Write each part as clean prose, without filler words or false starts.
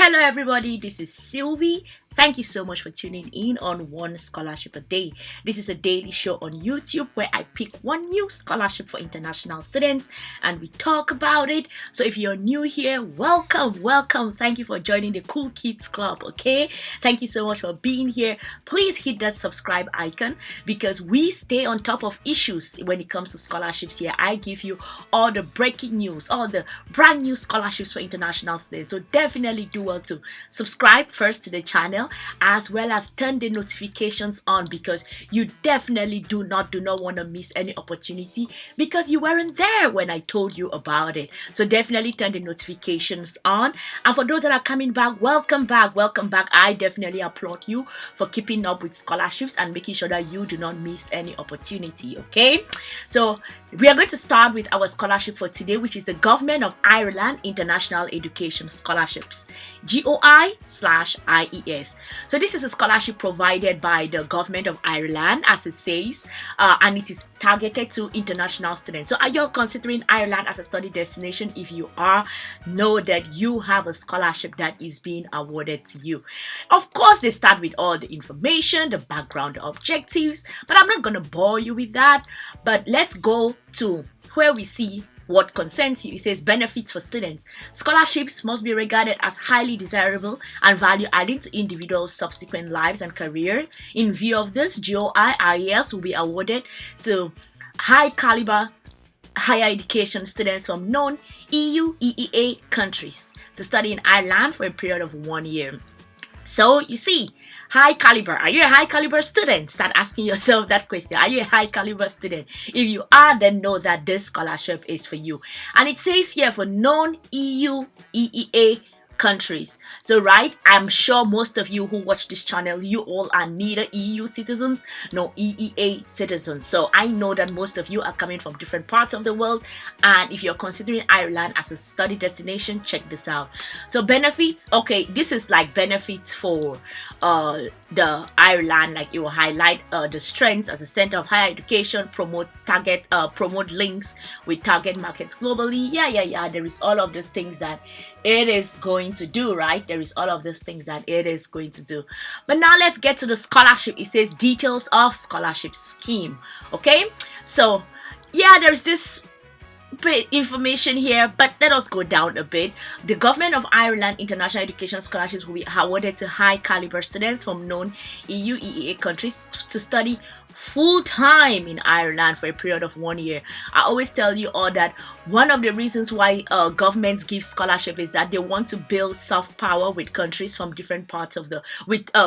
Hello everybody, this is Sylvie. Thank you so much for tuning in on One Scholarship a Day. This is a daily show on YouTube where I pick one new scholarship for international students and we talk about it. So if you're new here, welcome. Thank you for joining the Cool Kids Club, okay? Thank you so much for being here. Please hit that subscribe icon because we stay on top of issues when it comes to scholarships here. I give you all the breaking news, all the brand new scholarships for international students. So definitely do well to subscribe first to the channel, as well as turn the notifications on because you definitely do not want to miss any opportunity because you weren't there when I told you about it. So definitely turn the notifications on. And for those that are coming back, welcome back. I definitely applaud you for keeping up with scholarships and making sure that you do not miss any opportunity, okay? So we are going to start with our scholarship for today, which is the Government of Ireland International Education Scholarships, GOI/IES. So this is a scholarship provided by the Government of Ireland, as it says, and it is targeted to international students. So are you considering Ireland as a study destination? If you are, know that you have a scholarship that is being awarded to you. Of course, they start with all the information, the background, the objectives, but I'm not going to bore you with that. But let's go to where we see what concerns you. It says benefits for students. Scholarships must be regarded as highly desirable and value adding to individuals' subsequent lives and career. In view of this, GOI-IES will be awarded to high caliber higher education students from non-EU EEA countries to study in Ireland for a period of 1 year. So you see, high caliber. Are you a high caliber student? Start asking yourself that question. Are you a high caliber student? If you are, then know that this scholarship is for you. And it says here for non-EU EEA countries. So right, I'm sure most of you who watch this channel, you all are neither EU citizens nor EEA citizens. So I know that most of you are coming from different parts of the world, and if you're considering Ireland as a study destination, check this out. So benefits, okay, this is like benefits for the Ireland, like it will highlight the strengths as a center of higher education, promote links with target markets globally. Yeah, there is all of these things that it is going to do, right? There is all of these things that it is going to do. But now let's get to the scholarship. It says details of scholarship scheme, okay? So yeah, there's this bit information here, but let us go down a bit. The Government of Ireland International Education Scholarships will be awarded to high caliber students from non-EU EEA countries to study full-time in Ireland for a period of 1 year. I always tell you all that one of the reasons why governments give scholarship is that they want to build soft power with countries from different parts of the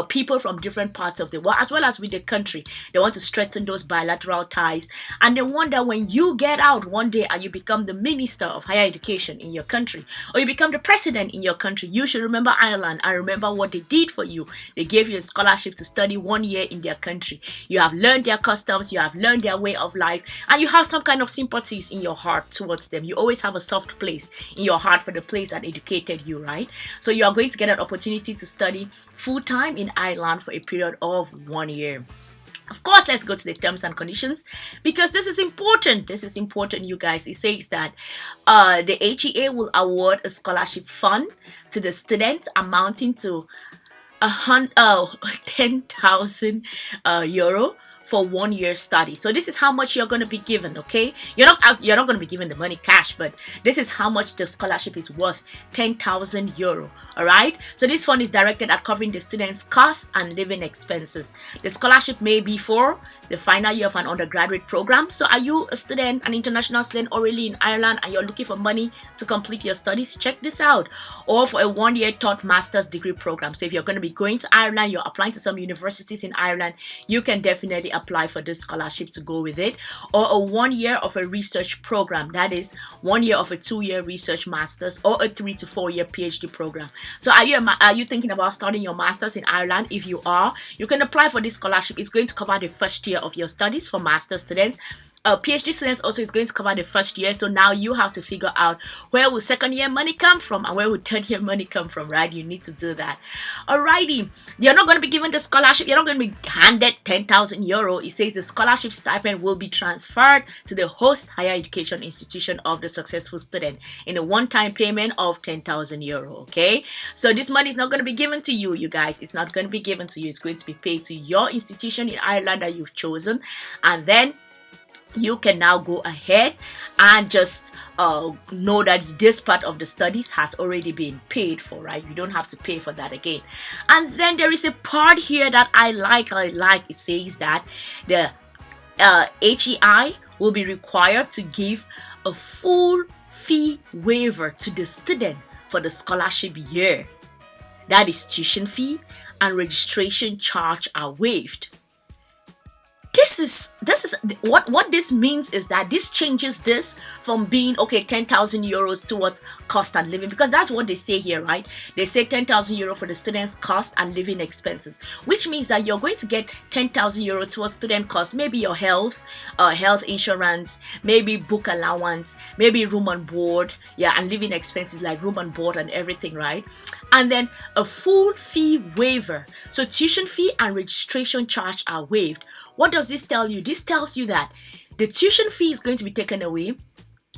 people from different parts of the world, as well as with the country. They want to strengthen those bilateral ties, and they want that when you get out one day and you become the minister of higher education in your country, or you become the president in your country, you should remember Ireland and remember what they did for you. They gave you a scholarship to study 1 year in their country. You have learned their customs, you have learned their way of life, and you have some kind of sympathies in your heart towards them. You always have a soft place in your heart for the place that educated you, right? So you are going to get an opportunity to study full-time in Ireland for a period of 1 year. Of course, let's go to the terms and conditions because this is important. This is important, you guys. It says that the HEA will award a scholarship fund to the student amounting to 10,000 euro for 1 year study. So this is how much you're going to be given, okay? You're not going to be given the money cash, but this is how much the scholarship is worth, 10,000 euro. All right, so this fund is directed at covering the students' costs and living expenses. The scholarship may be for the final year of an undergraduate program. So are you a student, an international student already in Ireland, and you're looking for money to complete your studies? Check this out. Or for a 1 year taught master's degree program. So if you're going to be going to Ireland, you're applying to some universities in Ireland, you can definitely apply for this scholarship to go with it. Or a 1 year of a research program, that is 1 year of a 2 year research master's, or a 3 to 4 year PhD program. So are you thinking about starting your master's in Ireland? If you are, you can apply for this scholarship. It's going to cover the first year of your studies for master's students. PhD students also is going to cover the first year. So now you have to figure out where will second year money come from and where will third year money come from, right? You need to do that. Alrighty. You're not going to be given the scholarship. You're not going to be handed 10,000 euro euro, it says the scholarship stipend will be transferred to the host higher education institution of the successful student in a one-time payment of 10,000 euro. Okay, so this money is not going to be given to you, you guys. It's not going to be given to you. It's going to be paid to your institution in Ireland that you've chosen, and then you can now go ahead and just know that this part of the studies has already been paid for, right? You don't have to pay for that again. And then there is a part here that I like. It says that the HEI will be required to give a full fee waiver to the student for the scholarship year. That is, tuition fee and registration charge are waived. This is what this means is that this changes this from being 10,000 euros towards cost and living, because that's what they say here, right? They say 10,000 euro for the students' cost and living expenses, which means that you're going to get 10,000 euro towards student cost, maybe your health insurance, maybe book allowance, maybe room and board, and living expenses like room and board and everything, right? And then a full fee waiver. So tuition fee and registration charge are waived. What does this tell you? This tells you that the tuition fee is going to be taken away.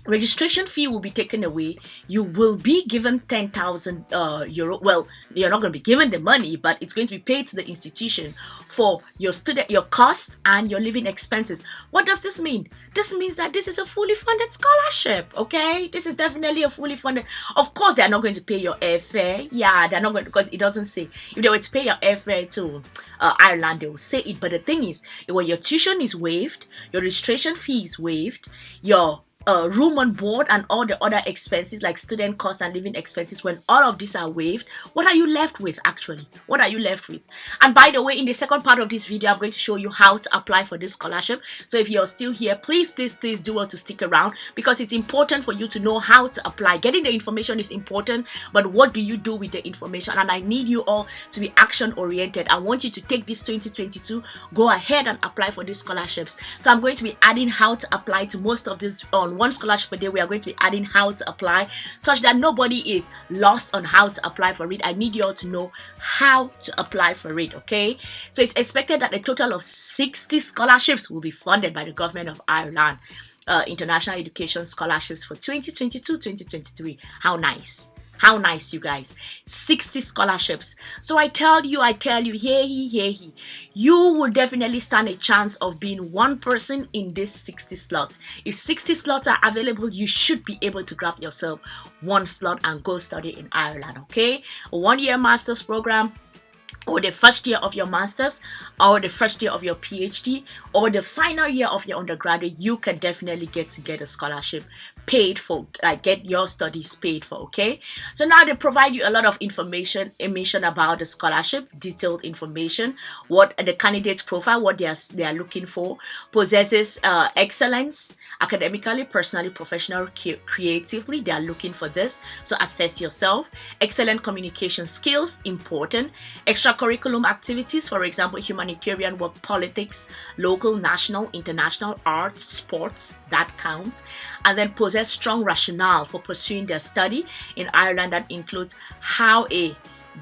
Registration fee will be taken away. You will be given 10,000 euro. Well, you're not going to be given the money, but it's going to be paid to the institution for your costs and your living expenses. What does this mean? This means that this is a fully funded scholarship. Okay, this is definitely a fully funded. Of course, they are not going to pay your airfare. Yeah, they're not going, because it doesn't say. If they were to pay your airfare to Ireland, they will say it. But the thing is, when your tuition is waived, your registration fee is waived, your room and board and all the other expenses like student costs and living expenses, when all of these are waived, what are you left with actually? What are you left with? And by the way, in the second part of this video, I'm going to show you how to apply for this scholarship. So if you're still here, please do well to stick around, because it's important for you to know how to apply. Getting the information is important, but what do you do with the information? And I need you all to be action oriented. I want you to take this 2022, go ahead and apply for these scholarships. So I'm going to be adding how to apply to most of this on one scholarship a day. We are going to be adding how to apply, such that nobody is lost on how to apply for it. I need you all to know how to apply for it. Okay, so it's expected that a total of 60 scholarships will be funded by the government of Ireland, international education scholarships for 2022-2023. How nice. How nice, you guys. 60 scholarships. So I tell you, here he. You will definitely stand a chance of being one person in this 60 slots. If 60 slots are available, you should be able to grab yourself one slot and go study in Ireland, okay? A one-year master's program, or the first year of your master's, or the first year of your PhD, or the final year of your undergraduate, you can definitely get a scholarship paid for, get your studies paid for. Okay, so now they provide you a lot of information about the scholarship, detailed information, what the candidate's profile, what they are looking for, possesses excellence academically, personally, professionally, creatively. They are looking for this, so assess yourself. Excellent communication skills, important. Extracurriculum activities, for example, humanitarian work, politics, local, national, international, arts, sports, that counts. And then possess strong rationale for pursuing their study in Ireland. That includes how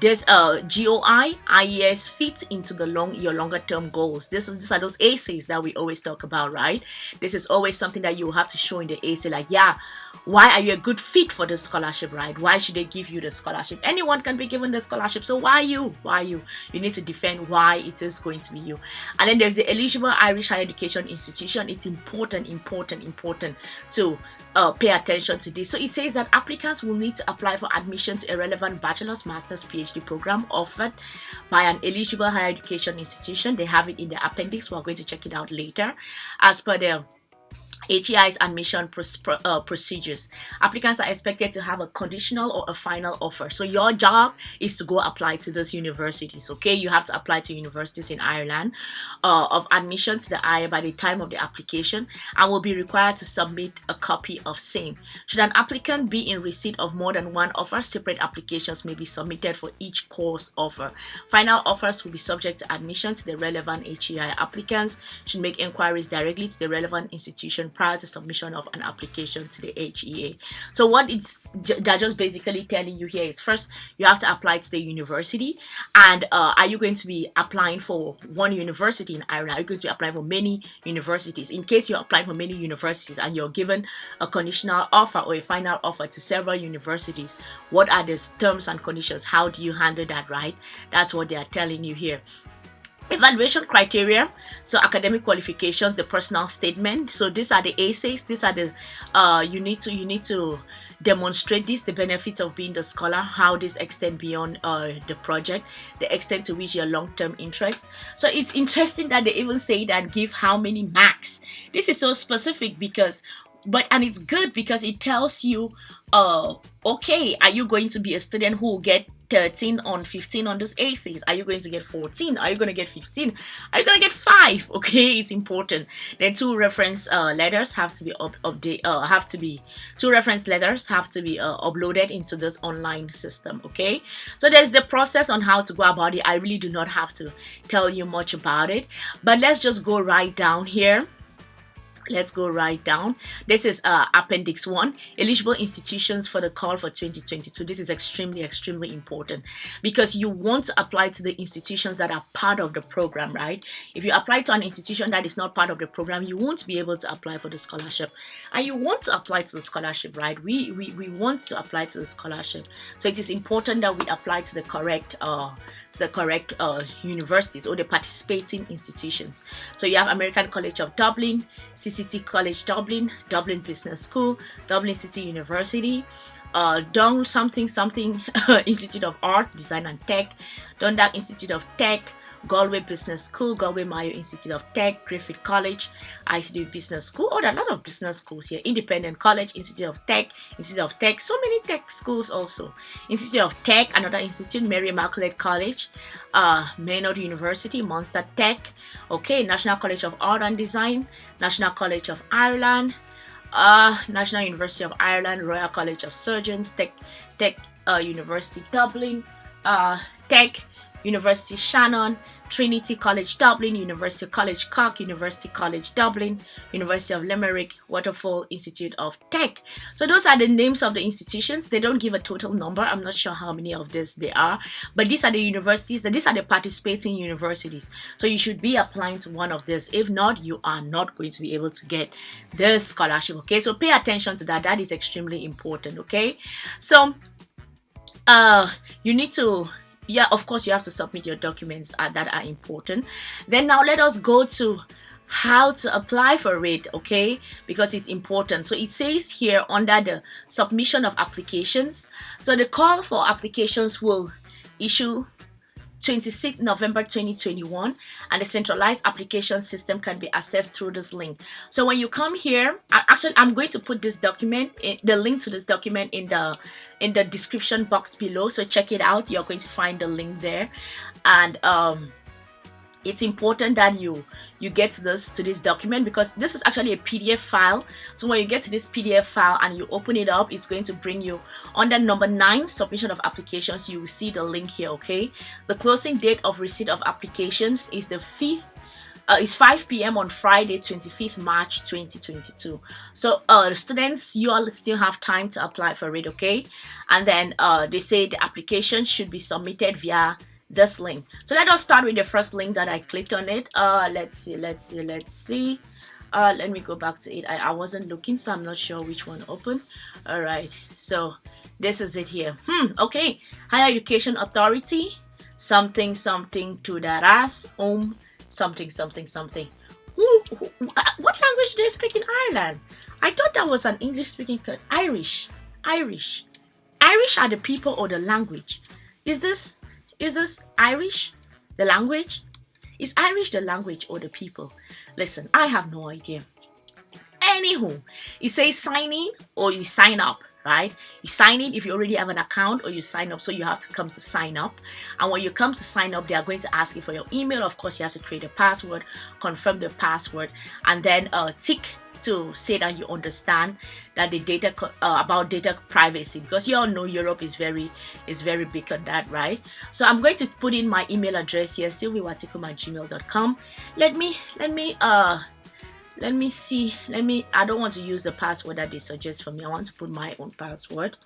this GOI-IES fits into your longer term goals. These are those essays that we always talk about, right? This is always something that you have to show in the essay, like, why are you a good fit for this scholarship, right? Why should they give you the scholarship? Anyone can be given the scholarship, so why you? You need to defend why it is going to be you. And then there's the eligible Irish higher education institution. It's important to pay attention to this. So it says that applicants will need to apply for admission to a relevant bachelor's, master's, PhD program offered by an eligible higher education institution. They have it in the appendix. We're going to check it out later. As per the HEIs admission procedures, applicants are expected to have a conditional or a final offer. So your job is to go apply to those universities. Okay, you have to apply to universities in Ireland of admission to the IE by the time of the application, and will be required to submit a copy of same. Should an applicant be in receipt of more than one offer, separate applications may be submitted for each course offer. Final offers will be subject to admission to the relevant HEI. Applicants should make inquiries directly to the relevant institution application prior to submission of an application to the HEA. So what they're just basically telling you here is, first you have to apply to the university, and are you going to be applying for one university in Ireland? Are you going to be applying for many universities? In case you're applying for many universities and you're given a conditional offer or a final offer to several universities, what are the terms and conditions? How do you handle that, right? That's what they are telling you here. Evaluation criteria, so academic qualifications, the personal statement. So these are the essays. These are the you need to demonstrate this, the benefit of being the scholar, how this extend beyond the project, the extent to which your long-term interest. So it's interesting that they even say that give how many marks. This is so specific because and it's good because it tells you okay, are you going to be a student who will get 13 on 15 on this essays? Are you going to get 14? Are you going to get 15? Are you going to get 5? Okay, it's important. Then two reference letters have to be uploaded into this online system. Okay, so there's the process on how to go about it. I really do not have to tell you much about it, but let's just go right down here. Let's go right down. This is Appendix 1, eligible institutions for the call for 2022. This is extremely important because you want to apply to the institutions that are part of the program, right? If you apply to an institution that is not part of the program, you won't be able to apply for the scholarship. And you want to apply to the scholarship, right? We want to apply to the scholarship. So it is important that we apply to the correct universities or the participating institutions. So you have American College of Dublin, City College Dublin, Dublin Business School, Dublin City University, Dung something Institute of Art, Design and Tech, Dundalk Institute of Tech, Galway Business School, Galway Mayo Institute of Tech, Griffith College, ICD Business School. Oh, there are a lot of business schools here. Independent College, Institute of Tech, so many tech schools also. Institute of Tech, another institute, Mary Immaculate College, Maynard University, Munster Tech, okay, National College of Art and Design, National College of Ireland, National University of Ireland, Royal College of Surgeons, Tech University Dublin, Tech University Shannon, Trinity College Dublin, University College Cork, University College Dublin, University of Limerick, Waterfall Institute of Tech. So those are the names of the institutions. They don't give a total number. I'm not sure how many of this there are, but these are the universities, these are the participating universities. So you should be applying to one of this. If not, you are not going to be able to get this scholarship. Okay, so pay attention to that. That is extremely important. Okay, so you need to, yeah, of course you have to submit your documents that are important. Then now let us go to how to apply for it, okay, because it's important. So it says here under the submission of applications, so the call for applications will issue 26 November 2021, and the centralized application system can be accessed through this link. So when you come here, I'm going to put this document, the link to this document in the description box below, so check it out. You're going to find the link there, and it's important that you get to this document, because this is actually a PDF file. So when you get to this PDF file and you open it up, it's going to bring you under number 9, submission of applications. You will see the link here. Okay, the closing date of receipt of applications is the 5th. It's 5 p.m. on Friday, 25th March 2022. So students, you all still have time to apply for it. Okay, and then they say the application should be submitted via this link. So let us start with the first link that I clicked on it. Let's see. Let me go back to it. I wasn't looking, so I'm not sure which one opened. All right, so this is it here. Okay, Higher Education Authority, something to that ass, something. What language do they speak in Ireland? I thought that was an English speaking country. Irish are the people or the language? Is this Irish, the language? Is Irish the language or the people? Listen, I have no idea. Anywho, it says sign in or you sign up, right? You sign in if you already have an account, or you sign up. So you have to come to sign up. And when you come to sign up, they are going to ask you for your email. Of course, you have to create a password, confirm the password, and then tick to say that you understand that the data about data privacy, because you all know Europe is very big on that, right? So I'm going to put in my email address here, sylviawatikum@gmail.com. Let let me see. I don't want to use the password that they suggest for me. I want to put my own password.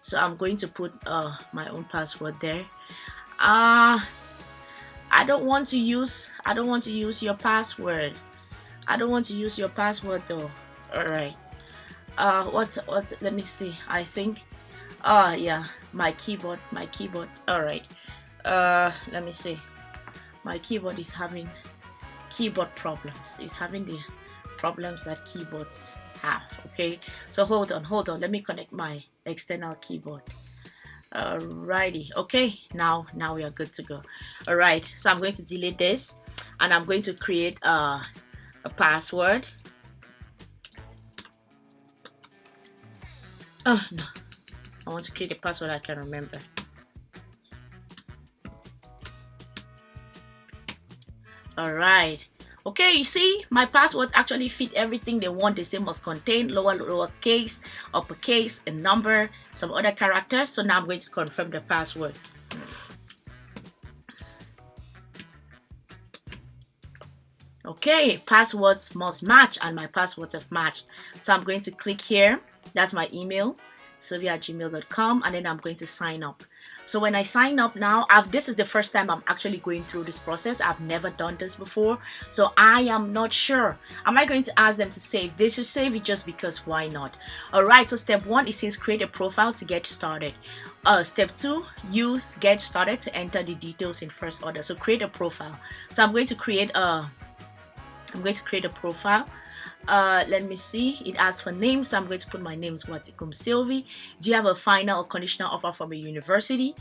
So I'm going to put my own password there. I don't want to use your password. I don't want to use your password though. All right. What's let me see. I think yeah, my keyboard. All right. Let me see. My keyboard is having keyboard problems. It's having the problems that keyboards have. Okay, so hold on, let me connect my external keyboard. Alrighty, okay, now we are good to go. All right, so I'm going to delete this and I'm going to create a password. Oh no, I want to create a password I can remember. All right. Okay, you see, my passwords actually fit everything they want. They say must contain lowercase, uppercase, a number, some other characters. So now I'm going to confirm the password. Okay, passwords must match, and my passwords have matched. So I'm going to click here. That's my email, sylvia@gmail.com, and then I'm going to sign up. So when I sign up now, this is the first time I'm actually going through this process. I've never done this before, so I am not sure. Am I going to ask them to save? They should save it just because why not? All right, so step 1, it says create a profile to get started. Step 2, use get started to enter the details in first order. So create a profile. So I'm going to create a profile. Let me see. It asks for name, so I'm going to put my name is Watikum Sylvie. Do you have a final or conditional offer from a university?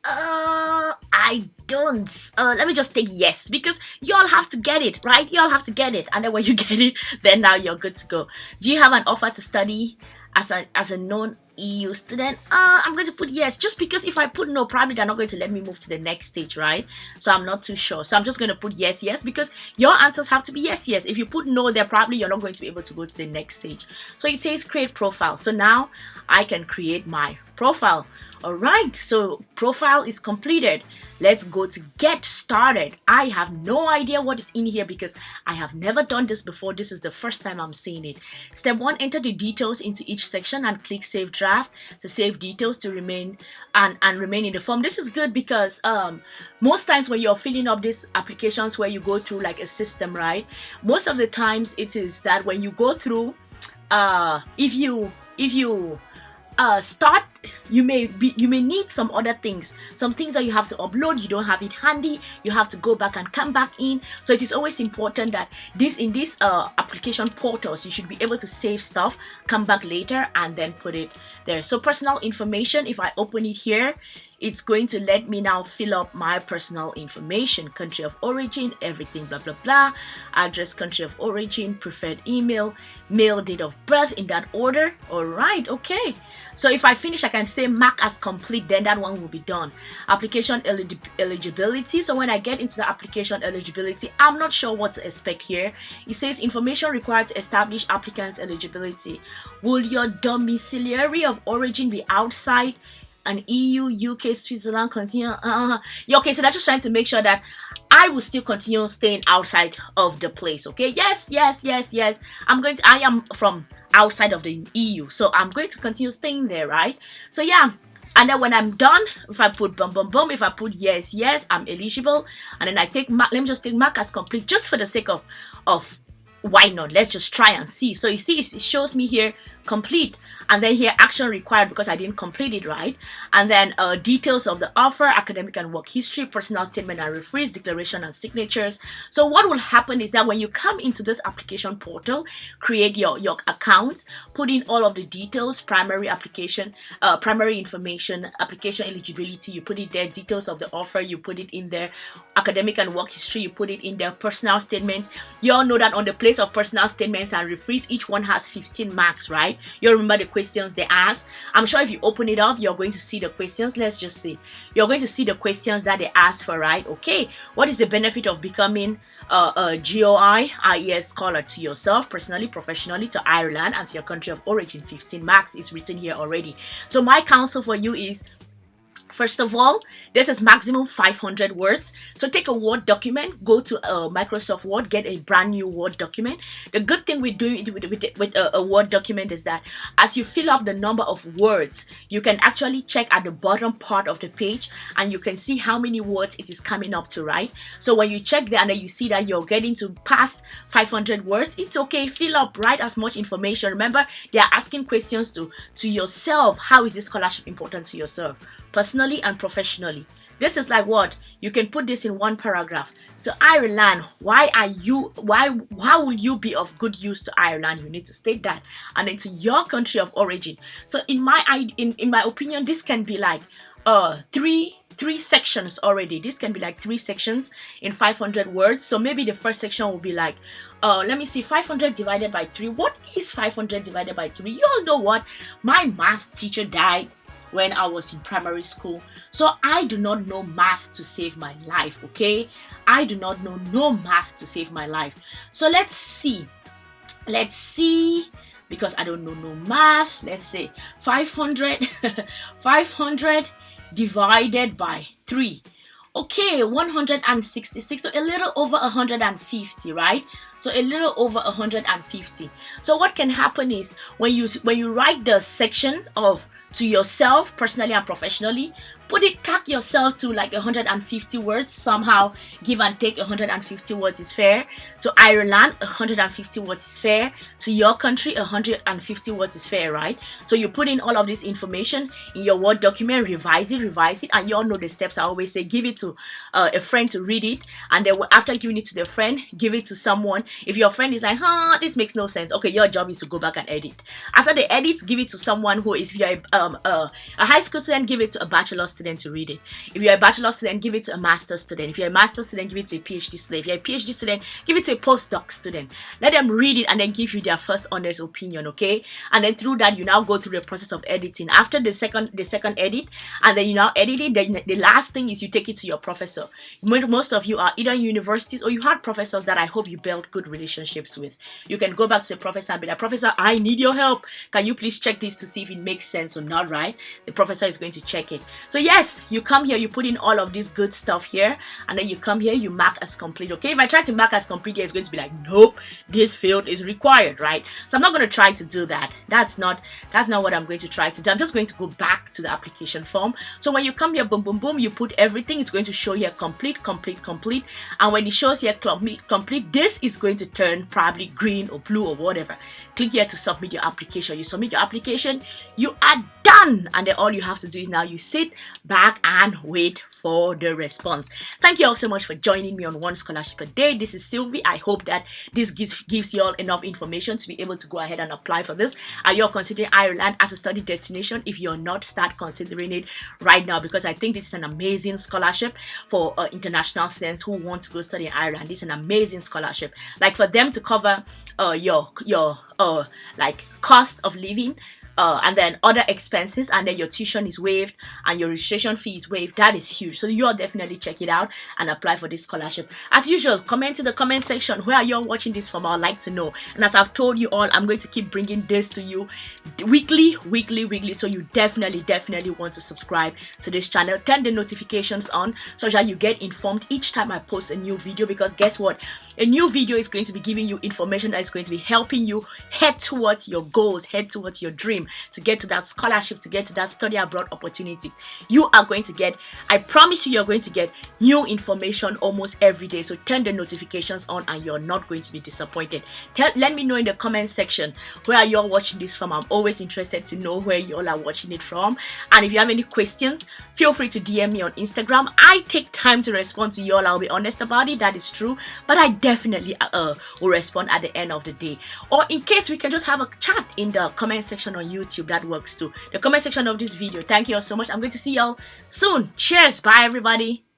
I don't. Let me just take yes, because y'all have to get it, right? Y'all have to get it, and then when you get it, then now you're good to go. Do you have an offer to study as a non-EU student? I'm going to put yes, just because if I put no, probably they're not going to let me move to the next stage, right? So I'm not too sure. So I'm just going to put yes, because your answers have to be yes. If you put no, then probably you're not going to be able to go to the next stage. So it says create profile. So now I can create my profile. All right, so profile is completed. Let's go to get started. I have no idea what is in here because I have never done this before. This is the first time I'm seeing it. Step 1, enter the details into each section and click save draft to save details to remain and remain in the form. This is good because most times when you're filling up these applications where you go through like a system, right? Most of the times it is that when you go through, if you start, you may need some other things, some things that you have to upload, you don't have it handy, you have to go back and come back in. So it is always important that in this application portals, you should be able to save stuff, come back later and then put it there. So personal information, if I open it here, it's going to let me now fill up my personal information, country of origin, everything, blah blah blah, address, country of origin, preferred email, mail, date of birth, in that order. All right, okay, so if I finish, I can say mark as complete, then that one will be done. Application eligibility. So when I get into the application eligibility, I'm not sure what to expect here. It says information required to establish applicants eligibility. Will your domiciliary of origin be outside an EU, UK, Switzerland, continue? Okay, so they're just trying to make sure that I will still continue staying outside of the place. Okay, yes. I am from outside of the EU, so I'm going to continue staying there, right? So yeah, and then when I'm done, if I put boom, if I put yes, I'm eligible, and then I take mark. Let me just take mark as complete, just for the sake of why not? Let's just try and see. So you see, it shows me here complete, and then here action required because I didn't complete it, right? And then details of the offer, academic and work history, personal statement and referees, declaration and signatures. So what will happen is that when you come into this application portal, create your account, put in all of the details, primary application, primary information, application eligibility, you put it there, details of the offer, you put it in there, academic and work history, you put it in there, personal statements. You all know that on the place of personal statements and referees, each one has 15 marks, right? You remember the questions they ask. I'm sure if you open it up, you're going to see the questions. Let's just see. You're going to see the questions that they ask for, right? Okay, what is the benefit of becoming a GOI-IES scholar to yourself, personally, professionally, to Ireland, and to your country of origin? 15 marks is written here already. So my counsel for you is First of all, this is maximum 500 words. So take a Word document, go to Microsoft Word, get a brand new Word document. The good thing with doing it with a Word document is that as you fill up the number of words, you can actually check at the bottom part of the page and you can see how many words it is coming up to, right? So when you check there and then you see that you're getting to past 500 words, it's okay. Fill up, write as much information. Remember, they are asking questions to yourself. How is this scholarship important to yourself? Personally and professionally. This is like what you can put this in one paragraph. To Ireland, how will you be of good use to Ireland? You need to state that. And then to your country of origin. So in my opinion, this can be like three sections already. This can be like 3 sections in 500 words. So maybe the first section will be like let me see, 500 divided by 3. What is 500 divided by 3? You all know what? My math teacher died when I was in primary school, so I do not know math to save my life. Okay, I do not know no math to save my life. So let's see because I don't know no math. Let's say 500 500 divided by 3. Okay, 166, so a little over 150, right? So a little over 150. So what can happen is when you write the section of to yourself personally and professionally, tack yourself to like 150 words somehow. Give and take, 150 words is fair. To Ireland, 150 words is fair. To your country, 150 words is fair, right? So you put in all of this information in your Word document, revise it, and you all know the steps. I always say give it to a friend to read it, and then after giving it to the friend, give it to someone. If your friend is like, this makes no sense, okay, your job is to go back and edit. After the edit, give it to someone who is, if you're a high school student, give it to a bachelor student to read it. If you're a bachelor student, give it to a master's student. If you're a master's student, give it to a PhD student. If you're a PhD student, give it to a postdoc student. Let them read it and then give you their first honest opinion, okay? And then through that, you now go through the process of editing. After the second edit, and then you now edit it, then the last thing is you take it to your professor. Most of you are either in universities or you had professors that I hope you built good relationships with. You can go back to the professor and be like, Professor, I need your help. Can you please check this to see if it makes sense or not, right? The professor is going to check it. So yes, you come here, you put in all of this good stuff here, and then you come here, you mark as complete. Okay, if I try to mark as complete here, it's going to be like, nope, this field is required, right? So I'm not going to try to do that. That's not what I'm going to try to do. I'm just going to go back to the application form. So when you come here, boom, boom, boom, you put everything. It's going to show here complete, and when it shows here complete, this is going to turn probably green or blue or whatever. Click here to submit your application. You submit your application, you are done, and then all you have to do is now you sit back and wait for the response. Thank you all so much for joining me on One Scholarship a Day. This is Sylvie. I hope that this gives you all enough information to be able to go ahead and apply for this. Are you considering Ireland as a study destination? If you're not, start considering it right now, because I think this is an amazing scholarship for international students who want to go study in Ireland. This is an amazing scholarship, like for them to cover your like cost of living, and then other expenses, and then your tuition is waived and your registration fee is waived. That is huge. So you'll definitely check it out and apply for this scholarship. As usual, comment in the comment section where you're watching this from. I'd like to know. And as I've told you all, I'm going to keep bringing this to you weekly. So you definitely want to subscribe to this channel, turn the notifications on so that you get informed each time I post a new video, because guess what, a new video is going to be giving you information that is going to be helping you head towards your goals, head towards your dream, to get to that scholarship, to get to that study abroad opportunity. You are going to get, I promise you're going to get new information almost every day. So turn the notifications on and you're not going to be disappointed. Let me know in the comment section where you're watching this from. I'm always interested to know where you all are watching it from. And if you have any questions, feel free to DM me on Instagram. I take time to respond to you all. I'll be honest about it, that is true, but I definitely will respond at the end of the day. Or in case we can just have a chat in the comment section on YouTube, that works too. The comment section of this video. Thank you all so much. I'm going to see y'all soon. Cheers. Bye everybody.